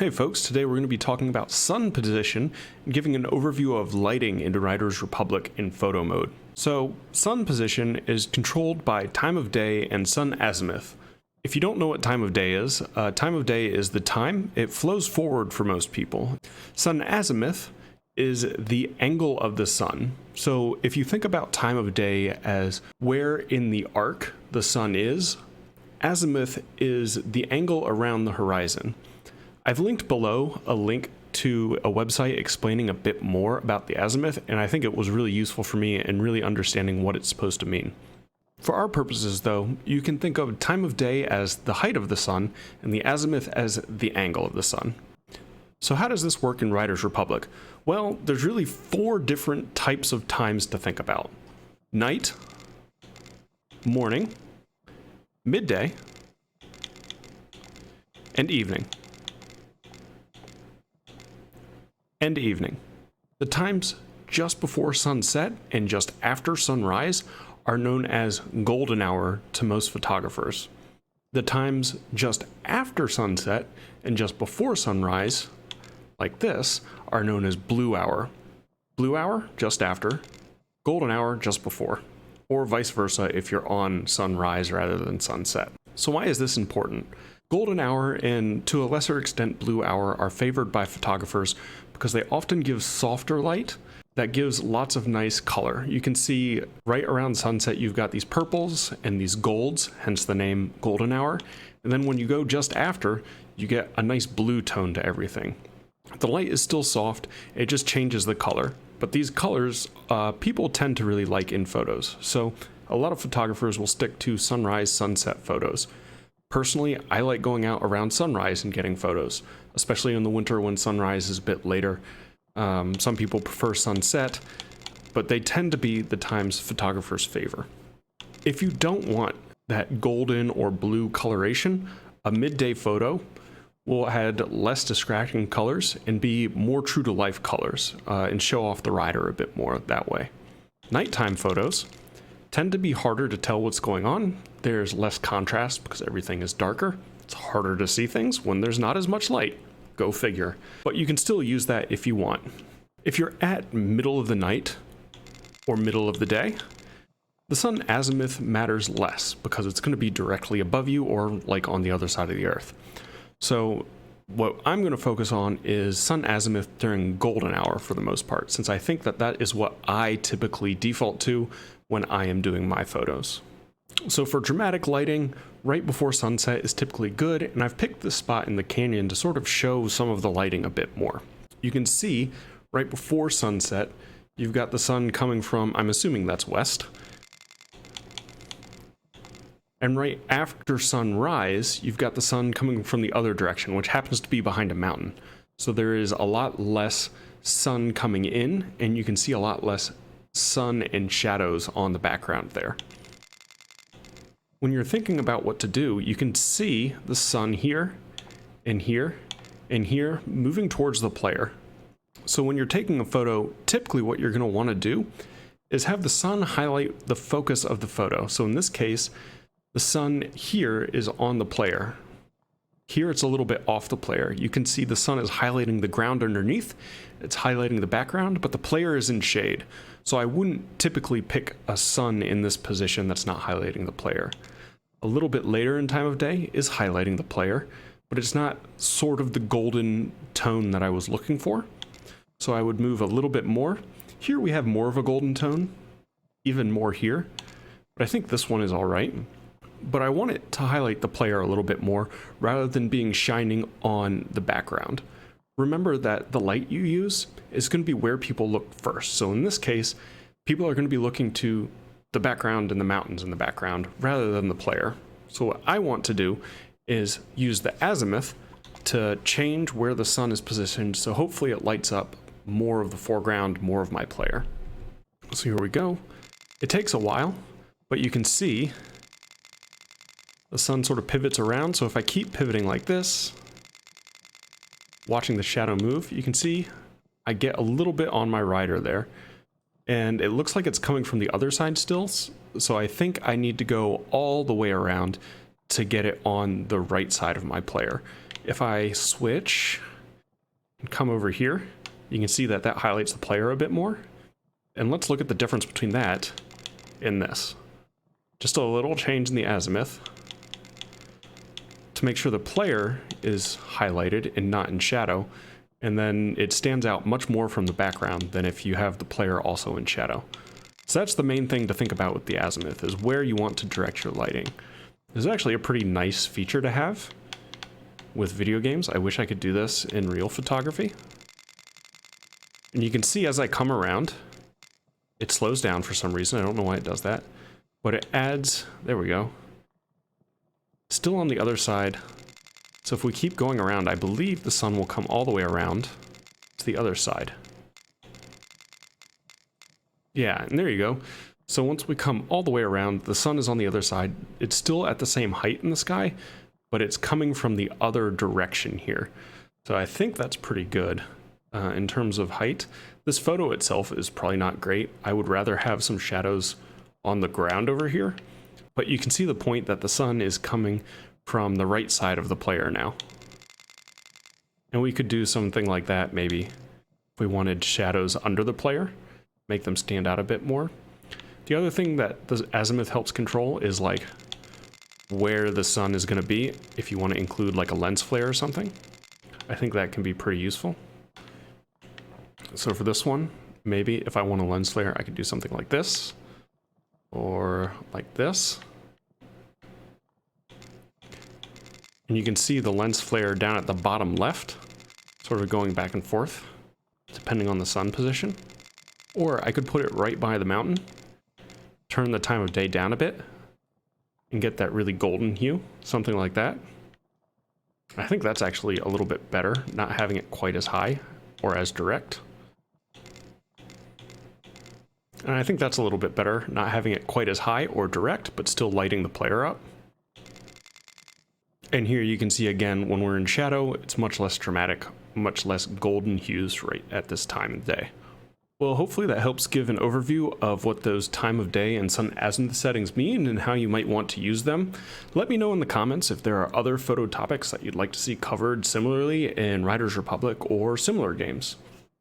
Hey folks, today we're going to be talking about sun position and giving an overview of lighting in Riders Republic in photo mode. So, sun position is controlled by time of day and sun azimuth. If you don't know what time of day is the time. It flows forward for most people. Sun azimuth is the angle of the sun. So if you think about time of day as where in the arc the sun is, azimuth is the angle around the horizon. I've linked below a link to a website explaining a bit more about the azimuth, and I think it was really useful for me in really understanding what it's supposed to mean. For our purposes though, you can think of time of day as the height of the sun and the azimuth as the angle of the sun. So how does this work in Riders Republic? Well, there's really 4 different types of times to think about. Night, morning, midday, and evening. The times just before sunset and just after sunrise are known as golden hour to most photographers. The times just after sunset and just before sunrise, like this, are known as blue hour. Blue hour just after, golden hour just before, or vice versa if you're on sunrise rather than sunset. So why is this important? Golden hour and to a lesser extent blue hour are favored by photographers because they often give softer light that gives lots of nice color. You can see right around sunset you've got these purples and these golds, hence the name golden hour. And then when you go just after, you get a nice blue tone to everything. The light is still soft, it just changes the color. But these colors, people tend to really like in photos. So a lot of photographers will stick to sunrise, sunset photos. Personally, I like going out around sunrise and getting photos, especially in the winter when sunrise is a bit later. Some people prefer sunset, but they tend to be the times photographers favor. If you don't want that golden or blue coloration, a midday photo will add less distracting colors and be more true to life colors and show off the rider a bit more that way. Nighttime photos tend to be harder to tell what's going on. There's less contrast because everything is darker. It's harder to see things when there's not as much light. Go figure. But you can still use that if you want. If you're at middle of the night or middle of the day, the sun azimuth matters less because it's going to be directly above you or like on the other side of the earth. So what I'm going to focus on is sun azimuth during golden hour for the most part, since I think that that is what I typically default to when I am doing my photos. So for dramatic lighting, right before sunset is typically good, and I've picked this spot in the canyon to sort of show some of the lighting a bit more. You can see right before sunset, you've got the sun coming from, I'm assuming that's west. And right after sunrise, you've got the sun coming from the other direction, which happens to be behind a mountain. So there is a lot less sun coming in, and you can see a lot less sun and shadows on the background there. When you're thinking about what to do, you can see the sun here, and here, and here, moving towards the player. So when you're taking a photo, typically what you're going to want to do is have the sun highlight the focus of the photo. So in this case, the sun here is on the player. Here it's a little bit off the player. You can see the sun is highlighting the ground underneath, it's highlighting the background, but the player is in shade. So I wouldn't typically pick a sun in this position that's not highlighting the player. A little bit later in time of day is highlighting the player, but it's not sort of the golden tone that I was looking for. So I would move a little bit more. Here we have more of a golden tone, even more here, but I think this one is all right. But I want it to highlight the player a little bit more rather than being shining on the background. Remember that the light you use is going to be where people look first. So in this case, people are going to be looking to the background and the mountains in the background rather than the player. So what I want to do is use the azimuth to change where the sun is positioned, so hopefully it lights up more of the foreground, more of my player. So here we go. It takes a while, but you can see the sun sort of pivots around. So if I keep pivoting like this, watching the shadow move, you can see I get a little bit on my rider there. And it looks like it's coming from the other side still. So I think I need to go all the way around to get it on the right side of my player. If I switch come over here, you can see that that highlights the player a bit more. And let's look at the difference between that and this. Just a little change in the azimuth to make sure the player is highlighted and not in shadow. And then it stands out much more from the background than if you have the player also in shadow. So that's the main thing to think about with the azimuth, is where you want to direct your lighting. This is actually a pretty nice feature to have with video games. I wish I could do this in real photography. And you can see as I come around, it slows down for some reason. I don't know why it does that, but it adds, there we go. Still on the other side. So if we keep going around, I believe the sun will come all the way around to the other side. Yeah, and there you go. So once we come all the way around, the sun is on the other side. It's still at the same height in the sky, but it's coming from the other direction here. So I think that's pretty good in terms of height. This photo itself is probably not great. I would rather have some shadows on the ground over here, but you can see the point that the sun is coming from the right side of the player now. And we could do something like that maybe if we wanted shadows under the player, make them stand out a bit more. The other thing that the azimuth helps control is like where the sun is going to be if you want to include like a lens flare or something. I think that can be pretty useful. So for this one, maybe if I want a lens flare, I could do something like this or like this. And you can see the lens flare down at the bottom left, sort of going back and forth, depending on the sun position. Or I could put it right by the mountain, turn the time of day down a bit, and get that really golden hue, something like that. I think that's actually a little bit better, not having it quite as high or as direct. And I think that's a little bit better, not having it quite as high or direct, but still lighting the player up. And here you can see again, when we're in shadow, it's much less dramatic, much less golden hues right at this time of day. Well, hopefully that helps give an overview of what those time of day and sun azimuth settings mean and how you might want to use them. Let me know in the comments if there are other photo topics that you'd like to see covered similarly in Riders Republic or similar games.